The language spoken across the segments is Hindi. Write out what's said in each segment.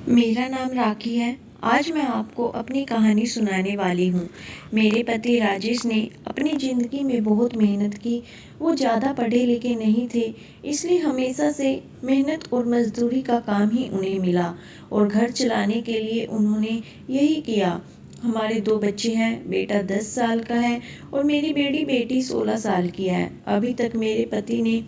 मेरा नाम राखी है। आज मैं आपको अपनी कहानी सुनाने वाली हूँ। मेरे पति राजेश ने अपनी ज़िंदगी में बहुत मेहनत की। वो ज़्यादा पढ़े लिखे नहीं थे, इसलिए हमेशा से मेहनत और मजदूरी का काम ही उन्हें मिला और घर चलाने के लिए उन्होंने यही किया। हमारे 2 बच्चे हैं, बेटा 10 साल का है और मेरी बेटी 16 साल की है। अभी तक मेरे पति ने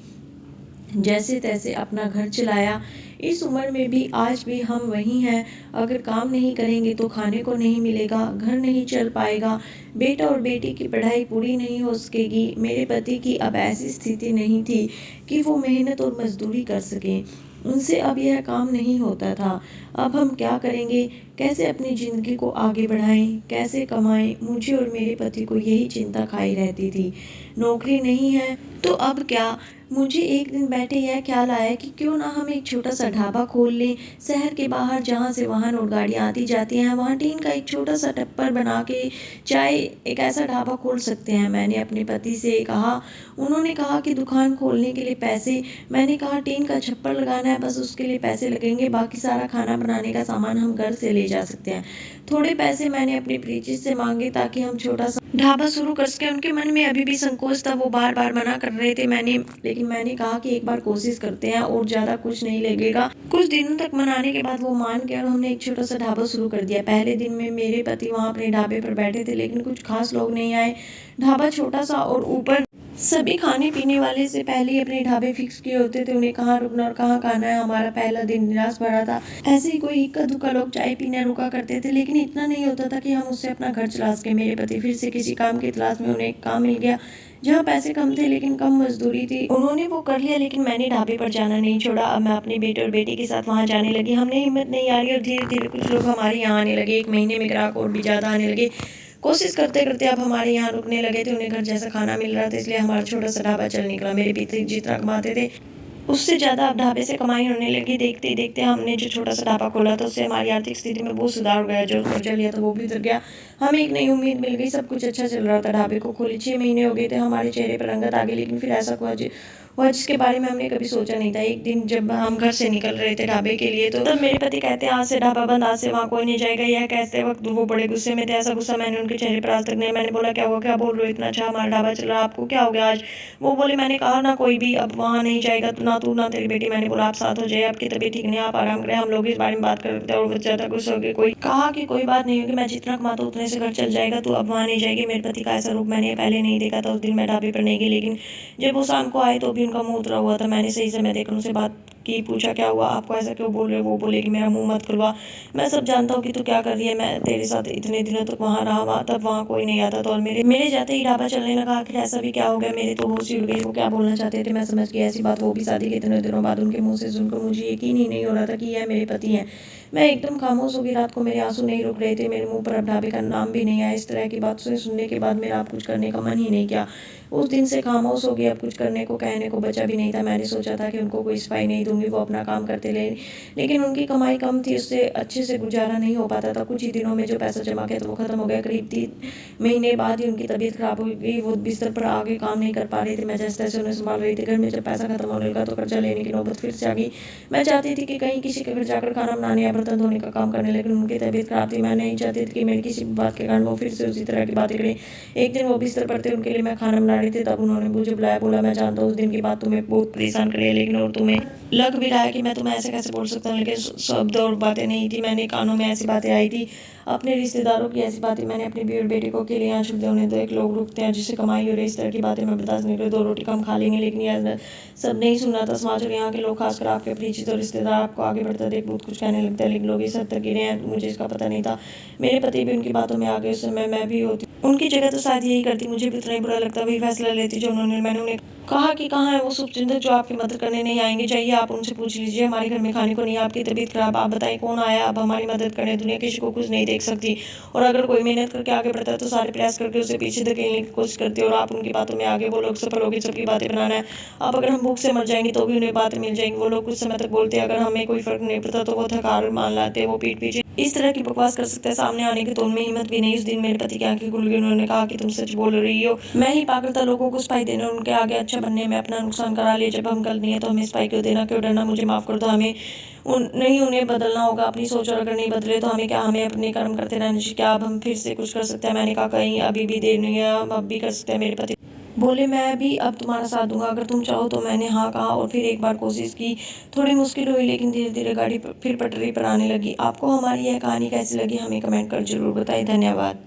जैसे तैसे अपना घर चलाया। इस उम्र में भी आज भी हम वही हैं। अगर काम नहीं करेंगे तो खाने को नहीं मिलेगा, घर नहीं चल पाएगा, बेटा और बेटी की पढ़ाई पूरी नहीं हो सकेगी। मेरे पति की अब ऐसी स्थिति नहीं थी कि वो मेहनत और मजदूरी कर सकें। उनसे अब यह काम नहीं होता था। अब हम क्या करेंगे, कैसे अपनी ज़िंदगी को आगे बढ़ाएं, कैसे कमाएं? मुझे और मेरे पति को यही चिंता खाई रहती थी। नौकरी नहीं है तो अब क्या? मुझे एक दिन बैठे यह ख्याल आया कि क्यों ना हम एक छोटा सा ढाबा खोल लें। शहर के बाहर जहाँ से वाहन और गाड़ियाँ आती जाती हैं, वहाँ टीन का एक छोटा सा टप्पर बना के चाय एक ऐसा ढाबा खोल सकते हैं। मैंने अपने पति से कहा। उन्होंने कहा कि दुकान खोलने के लिए पैसे। मैंने कहा टीन का छप्पर लगाना है, बस उसके लिए पैसे लगेंगे, बाकी सारा खाना बनाने का सामान हम घर से ले जा सकते हैं। थोड़े पैसे मैंने अपने परिचित से मांगे ताकि हम छोटा सा ढाबा शुरू कर सके। उनके मन में अभी भी संकोच था, वो बार बार मना कर रहे थे। लेकिन मैंने कहा कि एक बार कोशिश करते हैं और ज्यादा कुछ नहीं लगेगा। कुछ दिनों तक मनाने के बाद वो मान गए और हमने एक छोटा सा ढाबा शुरू कर दिया। पहले दिन में मेरे पति वहाँ अपने ढाबे पर बैठे थे, लेकिन कुछ खास लोग नहीं आए। ढाबा छोटा सा और ऊपर सभी खाने पीने वाले से पहले ही अपने ढाबे फिक्स किए होते थे, उन्हें कहाँ रुकना और कहाँ खाना है। हमारा पहला दिन निराश भरा था। ऐसे ही कोई इक्का दुक्का लोग चाय पीने रुका करते थे, लेकिन इतना नहीं होता था कि हम उससे अपना घर चला सके। मेरे पति फिर से किसी काम की तलाश में, उन्हें एक काम मिल गया जहाँ पैसे कम थे लेकिन कम मजदूरी थी। उन्होंने वो कर लिया, लेकिन मैंने ढाबे पर जाना नहीं छोड़ा। अब मैं अपने बेटे और बेटी के साथ वहाँ जाने लगी। हमने हिम्मत नहीं हारी और धीरे धीरे कुछ लोग हमारे यहाँ आने लगे। 1 महीने में ग्राहक और भी ज़्यादा आने लगे। कोशिश करते करते अब हमारे यहाँ रुकने लगे थे। उन्हें घर जैसा खाना मिल रहा था, इसलिए हमारा छोटा सा ढाबा चल निकला। मेरे पिता जितना कमाते थे उससे ज़्यादा अब ढाबे से कमाई होने लगी। देखते ही देखते हमने जो छोटा सा ढाबा खोला था उससे हमारी आर्थिक स्थिति में बहुत सुधार हो गया। जो कर्जा लिया था वो भी उतर गया। हमें एक नई उम्मीद मिल गई। सब कुछ अच्छा चल रहा था। ढाबे को खोले 6 महीने हो गए थे। हमारे चेहरे पर रंगत आ गई, लेकिन फिर ऐसा हुआ जिसके बारे में हमने कभी सोचा नहीं था। एक दिन जब हम घर से निकल रहे थे ढाबे के लिए, तो तब मेरे पति कहते हैं आज से ढाबा बंद, आज से वहाँ कोई नहीं जाएगा। यह कहते वक्त वो बड़े गुस्से में थे। ऐसा गुस्सा मैंने उनके चेहरे पर आज तक नहीं। मैंने बोला क्या हुआ, क्या बोल रहे हो, इतना अच्छा हमारा ढाबा चल रहा है, आपको क्या हो गया आज? वो बोले मैंने कहा ना कोई भी अब वहाँ नहीं जाएगा, ना तू ना तेरी बेटी। मैंने बोला आप साथ हो जाइए, आपकी तबीयत ठीक नहीं, आप आराम करें। हम लोग इस बारे में बात कर रहे थे और वो ज्यादा गुस्सा हो गए। कोई कहा कि कोई बात नहीं होगी, मैं जितना कमाता उतने से घर चल जाएगा, तो अब वहाँ नहीं जाएगी। मेरे पति का ऐसा रूप मैंने पहले नहीं देखा था। उस दिन मैं ढाबे पर नहीं गई, लेकिन जब वो शाम को आए तो भी उनका मुंह उतरा हुआ था। मैंने सही समय देखकर उनसे बात की, पूछा क्या हुआ, आपको ऐसा क्यों बोल रहे हो? वो बोले कि मेरा मुंह मत खुलवा, मैं सब जानता हूँ कि तू क्या कर रही है। मैं तेरे साथ इतने दिनों तक वहाँ रहा, तब वहाँ कोई नहीं आता था और मेरे जाते ही ढाबा चलने लगा। आखिर ऐसा भी क्या हो गया? मेरे तो होश ही उड़ गई। वो क्या बोलना चाहते थे मैं समझ गई। ऐसी बात वो भी शादी के इतने दिनों बाद उनके मुंह से सुनकर मुझे यकीन ही नहीं हो रहा था कि यह मेरे पति हैं। मैं एकदम खामोश हो गई। रात को मेरे आंसू नहीं रुक रहे थे। मेरे मुंह पर अब ढाबे का नाम भी नहीं आया। इस तरह की बात सुनने के बाद मेरा अब कुछ करने का मन ही नहीं किया। उस दिन से खामोश हो गई। अब कुछ करने को कहने को बचा भी नहीं था। मैंने सोचा था कि उनको कोई सफाई नहीं दूंगी, वो अपना काम करते रहे, लेकिन उनकी कमाई कम थी, उससे अच्छे से गुजारा नहीं हो पाता था। कुछ ही दिनों में जो पैसा जमा किया तो वो खत्म हो गया। करीब 3 महीने बाद ही उनकी तबीयत खराब हो गई। वो बिस्तर पर आगे काम नहीं कर पा रही थी। मैं जैसे तैसे उन्हें संभाल रही थी। घर में जब पैसा खत्म होने लगा तो कर्जा लेने की नौबत फिर से आ गई। मैं चाहती थी कि कहीं किसी के घर जाकर खाना बनाने या बर्तन धोने का काम करने, लेकिन उनकी तबीयत खराब थी। मैं नहीं चाहती थी कि मेरी किसी बात के कारण वो फिर से उसी तरह की बातें करें। एक दिन वो बिस्तर पर थे, उनके लिए मैं खाना बना रही थी, तब उन्होंने मुझे बुलाया। बोला मैं जानता हूँ उस दिन की बात तुम्हें बहुत परेशान करी है, लेकिन और तुम्हें लग भी रहा है कि मैं तुम्हें ऐसे कैसे बोल सकता हूँ, लेकिन शब्द और बातें नहीं थी। मैंने कानों में ऐसी बातें आई थी, अपने रिश्तेदारों की ऐसी बातें। मैंने अपनी बेटी बेटी को अकेले यहाँ छोड़ दिया। उन्हें तो एक लोग रुकते हैं जिससे कमाई हो रही, इस तरह की बातें मैं बर्दाश्त नहीं कर। 2 रोटी कम खा लेंगे, लेकिन यह सब नहीं सुनना था। समाज और यहाँ के लोग, खासकर आपके परिचित और रिश्तेदार, आपको आगे बढ़ता देख बहुत कुछ कहने लगता है, लेकिन लोग इस हद तक गिरे हैं मुझे इसका पता नहीं था। मेरे पति भी उनकी बातों में आ गए। उस समय मैं भी होती उनकी जगह तो शायद यही करती, मुझे भी उतना ही बुरा लगता, वही फैसला लेती जो उन्होंने। मैंने उन्हें कहा कि कहाँ है वो शुभचिंतक जो आपकी मदद करने नहीं आएंगे? जाइए आप उनसे पूछ लीजिए। हमारे घर में खाने को नहीं, आपकी तबीयत खराब, आप बताएं कौन आया अब हमारी मदद करने? दुनिया किसी को कुछ नहीं देख सकती, और अगर कोई मेहनत करके आगे बढ़ता है तो सारे प्रयास करके उसे पीछे धकेलने की कोशिश करती है, और आप उनकी बातों में आगे। वो लोग सफल होगी, सबकी बातें बनाना है। अब अगर हम भूख से मर जाएंगे तो भी उन्हें बातें मिल जाएंगी। वो लोग कुछ समय तक बोलते हैं, अगर हमें कोई फर्क नहीं पड़ता तो वो थकार मान लाते, वो पीठ पीछे इस तरह की बकवास कर सकता है सामने आने के, तो उनमें हिम्मत भी नहीं। उस दिन मेरे पति की आंखें खुल गई। उन्होंने कहा कि तुम सच बोल रही हो। मैं ही पागल था लोगों को स्पाई देने और उनके आगे अच्छा बनने में अपना नुकसान करा लिया। जब हम गलत नहीं है तो हमें स्पाई क्यों देना, क्यों डरना। मुझे माफ़ कर दो। हमें नहीं उन्हें बदलना होगा अपनी सोच, और अगर नहीं बदले तो हमें क्या, हमें अपने कर्म करते रहना चाहिए। क्या अब हम फिर से कुछ कर सकते हैं। मैंने कहा कहीं अभी भी देर नहीं है, हम अब भी कर सकते हैं। मेरे पति बोले मैं भी अब तुम्हारा साथ दूंगा अगर तुम चाहो तो। मैंने हाँ कहा और फिर एक बार कोशिश की। थोड़ी मुश्किल हुई लेकिन धीरे धीरे गाड़ी फिर पटरी पर आने लगी। आपको हमारी यह कहानी कैसी लगी हमें कमेंट कर जरूर बताइए। धन्यवाद।